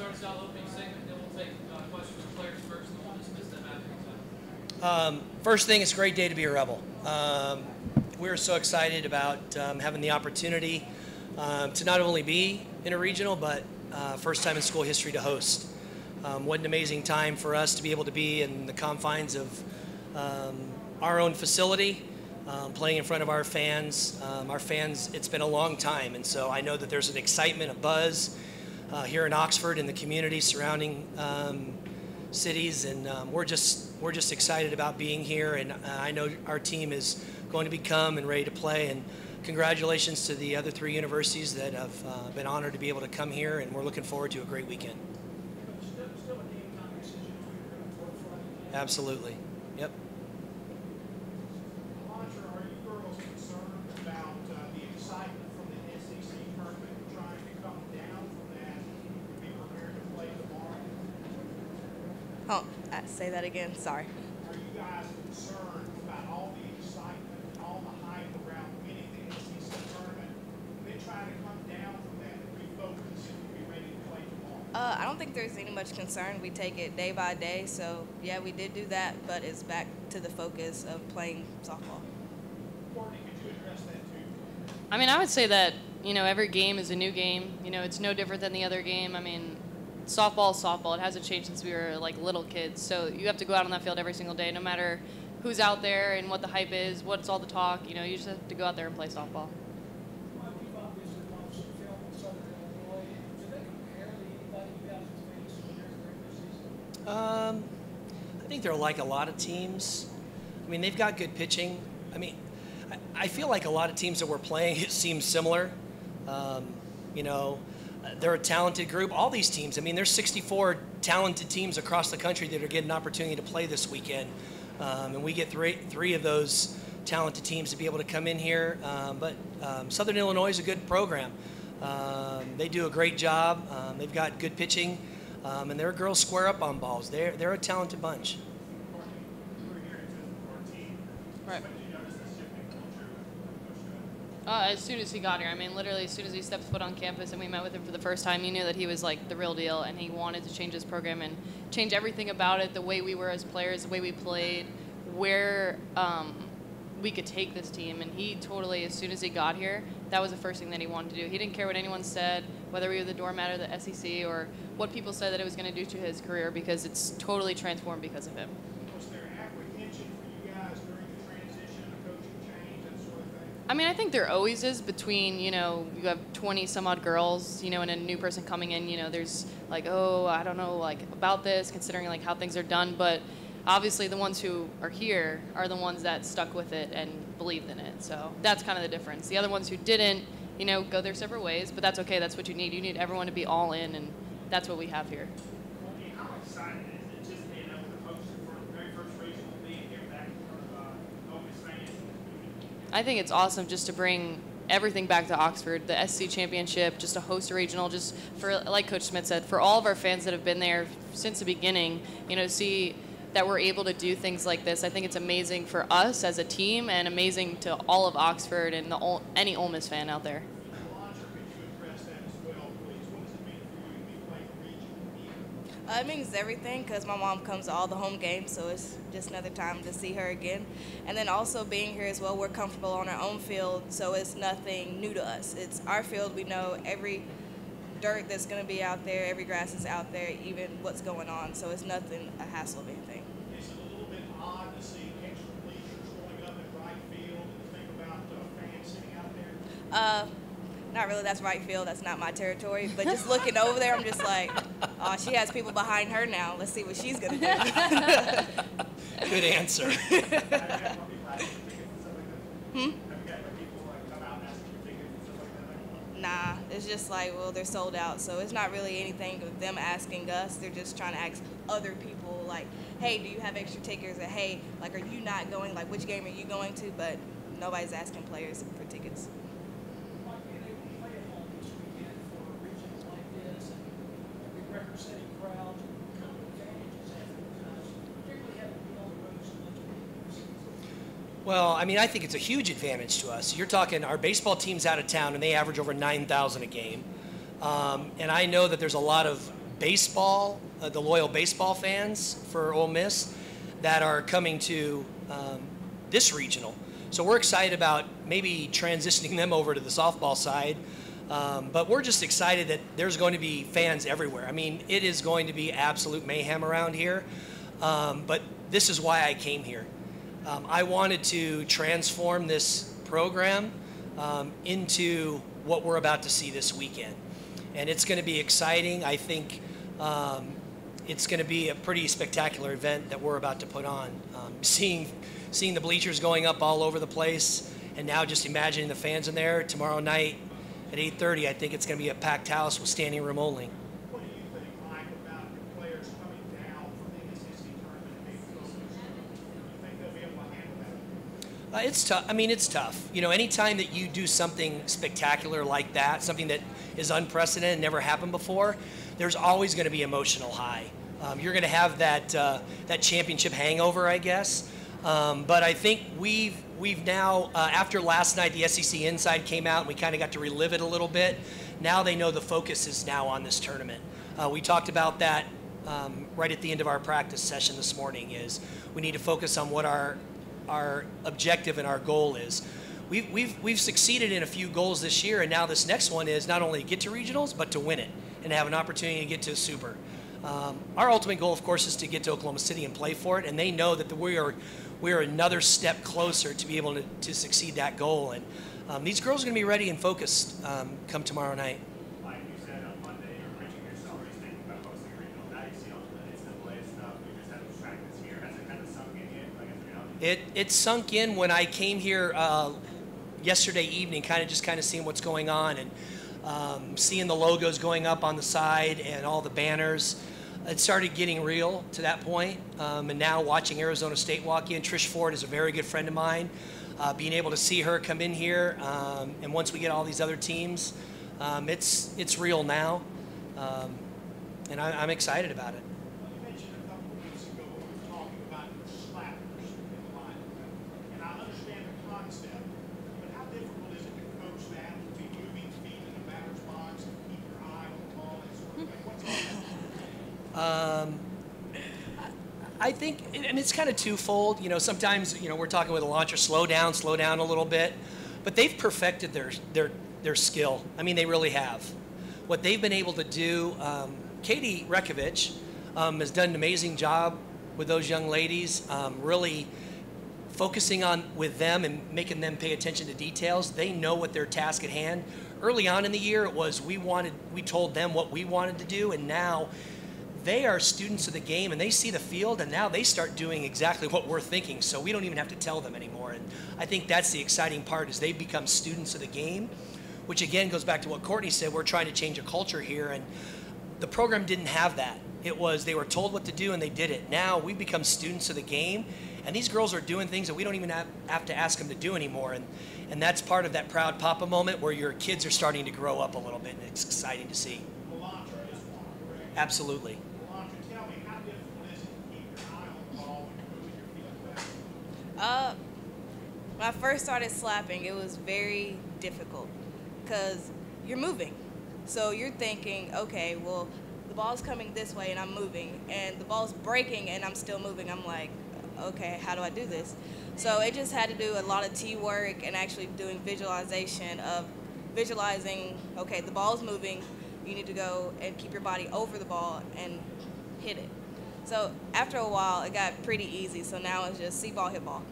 start us out opening segment, then we'll take questions from players first, and we'll dismiss them after the time. First thing, it's a great day to be a Rebel. We're so excited about having the opportunity to not only be in a regional, but first time in school history to host. What an amazing time for us to be able to be in the confines of our own facility, playing in front of our fans. It's been a long time, and so I know that there's an excitement, a buzz here in Oxford and the community surrounding cities, and we're just excited about being here, and I know our team is going to become and ready to play, and congratulations to the other 3 universities that have been honored to be able to come here, and we're looking forward to a great weekend. Absolutely. Yep. Elantra, are you girls concerned about the excitement from the SEC tournament and trying to come down from that and be prepared to play tomorrow? Oh, say that again. Sorry. Are you guys concerned about all the excitement and all the hype around winning the SEC tournament and then trying to come down from that and refocus and be ready to play tomorrow? I don't think there's any much concern. We take it day by day. So, yeah, we did do that, but it's back to the focus of playing softball. Courtney, could you address that too? I mean, I would say that, every game is a new game. It's no different than the other game. I mean, softball is softball. It hasn't changed since we were, little kids. So you have to go out on that field every single day, no matter who's out there and what the hype is, what's all the talk. You just have to go out there and play softball. I think they're like a lot of teams. I mean, they've got good pitching. I mean, I feel like a lot of teams that we're playing, it seems similar. They're a talented group. All these teams, I mean, there's 64 talented teams across the country that are getting an opportunity to play this weekend. And we get three of those talented teams to be able to come in here. But Southern Illinois is a good program. They do a great job. They've got good pitching. And their girls square up on balls. They're a talented bunch. Right. As soon as he got here, I mean, literally as soon as he stepped foot on campus and we met with him for the first time, he knew that he was the real deal, and he wanted to change his program and change everything about it, the way we were as players, the way we played, where we could take this team. And he totally, as soon as he got here, that was the first thing that he wanted to do. He didn't care what anyone said, whether we were the doormat or the SEC, or what people said that it was going to do to his career, because it's totally transformed because of him. Was there apprehension for you guys during the transition, a coaching change, that sort of thing? I mean, I think there always is between, you have 20 some odd girls, and a new person coming in, there's I don't know, about this, considering how things are done. But obviously the ones who are here are the ones that stuck with it and believed in it. So that's kind of the difference. The other ones who didn't, go their separate ways, but that's okay. That's what you need. You need everyone to be all in, and that's what we have here. How excited is it just being able to host the very first regional, being here back in front of Ole Miss fans? I think it's awesome just to bring everything back to Oxford, the SC championship, just to host a regional, just for, like Coach Smith said, for all of our fans that have been there since the beginning, to see that we're able to do things like this. I think it's amazing for us as a team, and amazing to all of Oxford and any Ole Miss fan out there. It means everything, because my mom comes to all the home games, so it's just another time to see her again. And then also being here as well, we're comfortable on our own field, so it's nothing new to us. It's our field. We know every dirt that's going to be out there, every grass is out there, even what's going on, so it's nothing a hassle of anything. Is it a little bit odd to see extra bleachers going up in right field and think about fans sitting out there? Not really. That's right field. That's not my territory. But just looking over there, I'm just like, oh, she has people behind her now. Let's see what she's going to do. Good answer. Nah, it's just well, they're sold out. So it's not really anything of them asking us. They're just trying to ask other people, hey, do you have extra tickets? Or, hey, are you not going? Which game are you going to? But nobody's asking players for tickets. Well, I mean, I think it's a huge advantage to us. You're talking our baseball team's out of town, and they average over 9,000 a game. And I know that there's a lot of baseball, the loyal baseball fans for Ole Miss that are coming to this regional. So we're excited about maybe transitioning them over to the softball side. But we're just excited that there's going to be fans everywhere. I mean, it is going to be absolute mayhem around here. But this is why I came here. I wanted to transform this program into what we're about to see this weekend. And it's going to be exciting. I think it's going to be a pretty spectacular event that we're about to put on. Seeing the bleachers going up all over the place, and now just imagining the fans in there tomorrow night at 8:30, I think it's going to be a packed house with standing room only. What do you think, Mike, about the players coming down from the NCAA tournament and being focused? Do you think they'll be able to handle that? It's tough. I mean, it's tough. You know, anytime that you do something spectacular like that, something that is unprecedented, never happened before, there's always going to be emotional high. You're going to have that championship hangover, I guess. But I think we've now, after last night, the SEC Inside came out, and we kind of got to relive it a little bit. Now they know the focus is now on this tournament. We talked about that right at the end of our practice session this morning, is we need to focus on what our objective and our goal is. We've succeeded in a few goals this year, and now this next one is not only to get to regionals, but to win it and have an opportunity to get to a super. Our ultimate goal, of course, is to get to Oklahoma City and play for it, and they know that we are another step closer to be able to succeed that goal. And these girls are going to be ready and focused come tomorrow night. Like you said on Monday, you're pitching yourself, you're thinking about hosting a regional. Now you see all the NCAA stuff. You just had to track this here. Has it kind of sunk in yet? Like, in reality? It sunk in when I came here yesterday evening, kind of seeing what's going on and seeing the logos going up on the side and all the banners. It started getting real to that point, and now watching Arizona State walk in. Trish Ford is a very good friend of mine. Being able to see her come in here, and once we get all these other teams, it's real now, and I'm excited about it. You mentioned a couple of weeks ago when we were talking about your slappers in the lineup, and I understand the concept, but how difficult is it to coach that, to be moving feet in the batter's box and keep your eye on the ball, that sort of thing? What's all that? I think, and it's kind of twofold. You know, sometimes, you know, we're talking with Elantra, slow down a little bit, but they've perfected their skill. I mean, they really have. What they've been able to do, Katie Rekovich has done an amazing job with those young ladies, really focusing on with them and making them pay attention to details. They know what their task at hand. Early on in the year, it was we told them what we wanted to do, and now they are students of the game, and they see the field, and now they start doing exactly what we're thinking, so we don't even have to tell them anymore. And I think that's the exciting part, is they become students of the game, which again goes back to what Courtney said. We're trying to change a culture here, and the program didn't have that. It was they were told what to do, and they did it. Now we become students of the game, and these girls are doing things that we don't even have to ask them to do anymore. And that's part of that proud papa moment where your kids are starting to grow up a little bit, and it's exciting to see. Elantra is one, correct? Absolutely. Elantra, tell me, how difficult is it to keep your eye on the ball when you're moving your feet back? When I first started slapping, it was very difficult because you're moving. So you're thinking, okay, well, the ball's coming this way and I'm moving, and the ball's breaking and I'm still moving. I'm like, okay, how do I do this? So it just had to do a lot of T work and actually doing visualization of visualizing, okay, the ball's moving, you need to go and keep your body over the ball and hit it. So after a while, it got pretty easy. So now it's just see ball, hit ball.